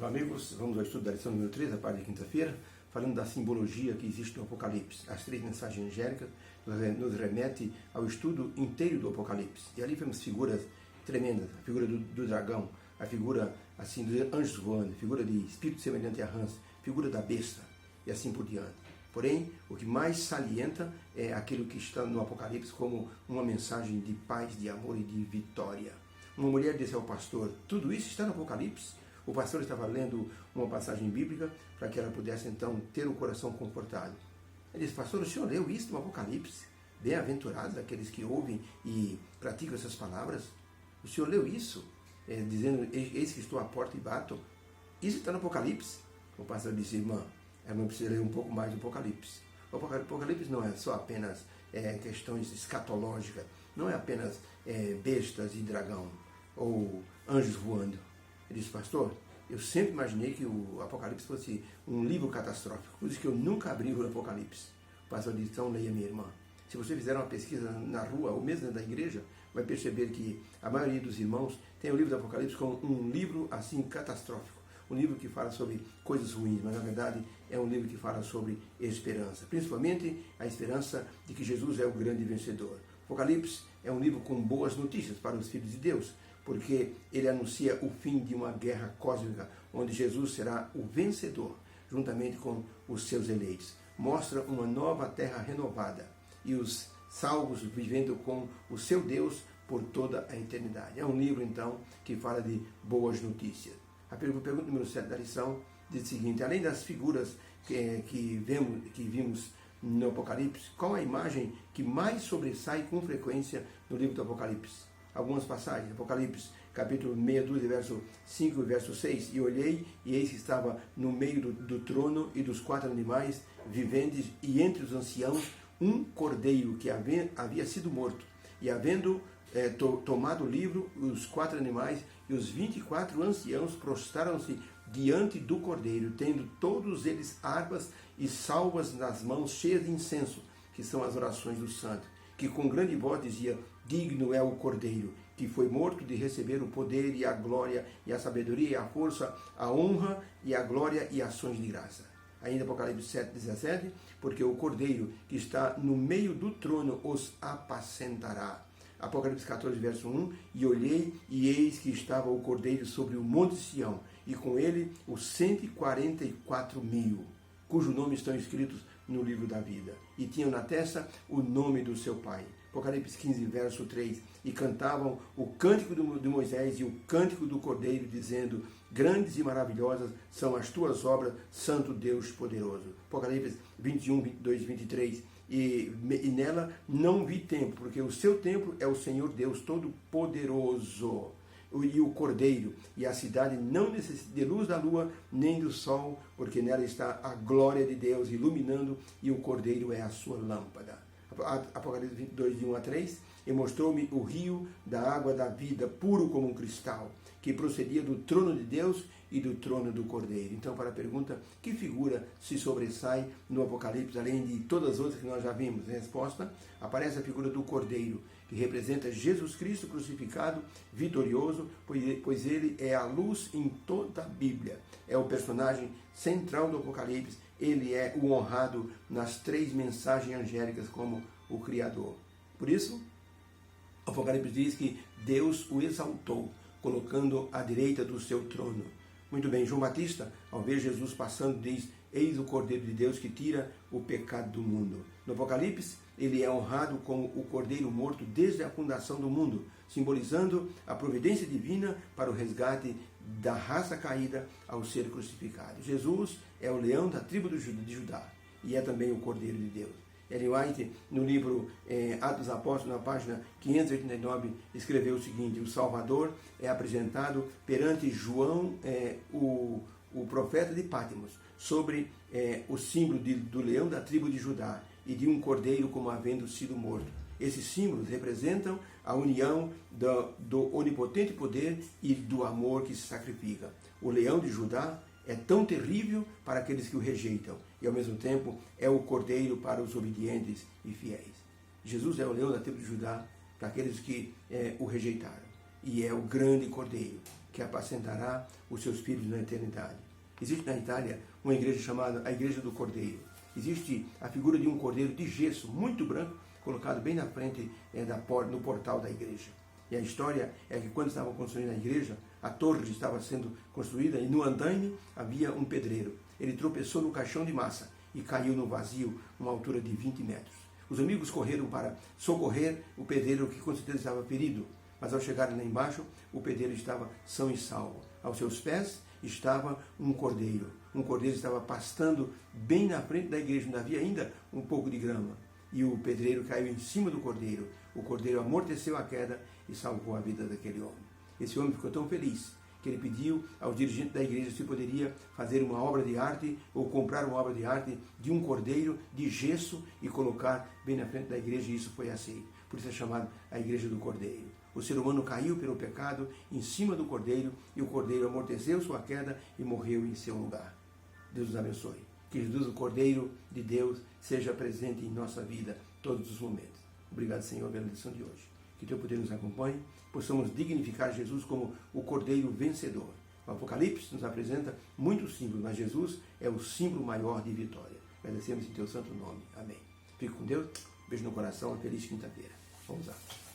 Olá amigos, vamos ao estudo da lição número 3, a parte de quinta-feira, falando da simbologia que existe no Apocalipse. As três mensagens angélicas nos remete ao estudo inteiro do Apocalipse. E ali vemos figuras tremendas, a figura do dragão, a figura assim dos anjos voando, a figura de espírito semelhante a rãs, a figura da besta e assim por diante. Porém, o que mais salienta é aquilo que está no Apocalipse como uma mensagem de paz, de amor e de vitória. Uma mulher disse ao pastor, tudo isso está no Apocalipse? O pastor estava lendo uma passagem bíblica para que ela pudesse então ter o coração confortado. Ele disse, pastor, o senhor leu isso no Apocalipse? Bem-aventurados aqueles que ouvem e praticam essas palavras. O senhor leu isso? Dizendo, eis que estou à porta e bato. Isso está no Apocalipse? O pastor disse, irmã, ela não precisa ler um pouco mais do Apocalipse. O Apocalipse não é só apenas questões escatológicas, não é apenas bestas e dragão ou anjos voando. Ele disse, pastor, eu sempre imaginei que o Apocalipse fosse um livro catastrófico, por isso que eu nunca abri o Apocalipse. O pastor disse, então leia, minha irmã. Se você fizer uma pesquisa na rua, ou mesmo da igreja, vai perceber que a maioria dos irmãos tem o livro do Apocalipse como um livro assim catastrófico. Um livro que fala sobre coisas ruins, mas na verdade é um livro que fala sobre esperança. Principalmente a esperança de que Jesus é o grande vencedor. O Apocalipse é um livro com boas notícias para os filhos de Deus, porque ele anuncia o fim de uma guerra cósmica, onde Jesus será o vencedor, juntamente com os seus eleitos. Mostra uma nova terra renovada e os salvos vivendo com o seu Deus por toda a eternidade. É um livro, então, que fala de boas notícias. A pergunta número 7 da lição diz o seguinte, além das figuras que vimos no Apocalipse, qual a imagem que mais sobressai com frequência no livro do Apocalipse? Algumas passagens, Apocalipse, capítulo 62, verso 5 e verso 6, e olhei, e eis que estava no meio do trono e dos 4 animais viventes, e entre os anciãos, um cordeiro que havia sido morto, e havendo tomado o livro, os 4 animais e os 24 anciãos prostraram-se diante do cordeiro, tendo todos eles harpas e salvas nas mãos cheias de incenso, que são as orações dos santos, que com grande voz dizia, digno é o cordeiro, que foi morto de receber o poder e a glória e a sabedoria e a força, a honra e a glória e ações de graça. Ainda Apocalipse 7, 17, porque o cordeiro que está no meio do trono os apacentará. Apocalipse 14, verso 1, e olhei, e eis que estava o cordeiro sobre o monte Sião, e com ele os 144.000, cujos nomes estão escritos no livro da vida, e tinham na testa o nome do seu pai. Apocalipse 15, verso 3, e cantavam o cântico de Moisés e o cântico do Cordeiro, dizendo, grandes e maravilhosas são as tuas obras, Santo Deus poderoso. Apocalipse 21, 22, 23, e nela não vi templo, porque o seu templo é o Senhor Deus Todo-Poderoso. E o Cordeiro, e a cidade não necessita de luz da lua, nem do sol, porque nela está a glória de Deus iluminando, e o Cordeiro é a sua lâmpada. Apocalipse 22, de 1 a 3, e mostrou-me o rio da água da vida, puro como um cristal, que procedia do trono de Deus e do trono do Cordeiro. Então, para a pergunta, que figura se sobressai no Apocalipse, além de todas as outras que nós já vimos? A resposta, aparece a figura do Cordeiro, que representa Jesus Cristo crucificado, vitorioso, pois ele é a luz em toda a Bíblia. É o personagem central do Apocalipse, ele é o honrado nas 3 mensagens angélicas como o Criador. Por isso, o Apocalipse diz que Deus o exaltou, colocando à direita do seu trono. Muito bem, João Batista, ao ver Jesus passando, diz, eis o Cordeiro de Deus que tira o pecado do mundo. No Apocalipse, ele é honrado como o Cordeiro morto desde a fundação do mundo, simbolizando a providência divina para o resgate da raça caída ao ser crucificado. Jesus é o leão da tribo de Judá e é também o Cordeiro de Deus. Ellen White, no livro Atos dos Apóstolos, na página 589, escreveu o seguinte, o Salvador é apresentado perante João, o profeta de Pátimos, sobre o símbolo do leão da tribo de Judá e de um cordeiro como havendo sido morto. Esses símbolos representam a união do onipotente poder e do amor que se sacrifica. O leão de Judá é tão terrível para aqueles que o rejeitam e, ao mesmo tempo, é o cordeiro para os obedientes e fiéis. Jesus é o leão da tribo de Judá para aqueles que o rejeitaram e é o grande cordeiro que apacentará os seus filhos na eternidade. Existe na Itália uma igreja chamada a Igreja do Cordeiro. Existe a figura de um cordeiro de gesso, muito branco, colocado bem na frente no portal da igreja. E a história é que quando estavam construindo a igreja, a torre estava sendo construída e no andaime havia um pedreiro. Ele tropeçou no caixão de massa e caiu no vazio, uma altura de 20 metros. Os amigos correram para socorrer o pedreiro, que com certeza estava ferido. Mas ao chegarem lá embaixo, o pedreiro estava são e salvo. Aos seus pés estava um cordeiro. Um cordeiro estava pastando bem na frente da igreja, onde havia ainda um pouco de grama. E o pedreiro caiu em cima do cordeiro. O cordeiro amorteceu a queda e salvou a vida daquele homem. Esse homem ficou tão feliz que ele pediu ao dirigente da igreja se poderia fazer uma obra de arte ou comprar uma obra de arte de um cordeiro de gesso e colocar bem na frente da igreja, e isso foi aceito. Por isso é chamado a Igreja do Cordeiro. O ser humano caiu pelo pecado em cima do cordeiro e o cordeiro amorteceu sua queda e morreu em seu lugar. Deus nos abençoe. Que Jesus, o Cordeiro de Deus, seja presente em nossa vida todos os momentos. Obrigado, Senhor, pela lição de hoje. Que teu poder nos acompanhe, possamos dignificar Jesus como o Cordeiro vencedor. O Apocalipse nos apresenta muitos símbolos, mas Jesus é o símbolo maior de vitória. Agradecemos em teu santo nome. Amém. Fique com Deus. Beijo no coração. Uma feliz quinta-feira. Vamos lá.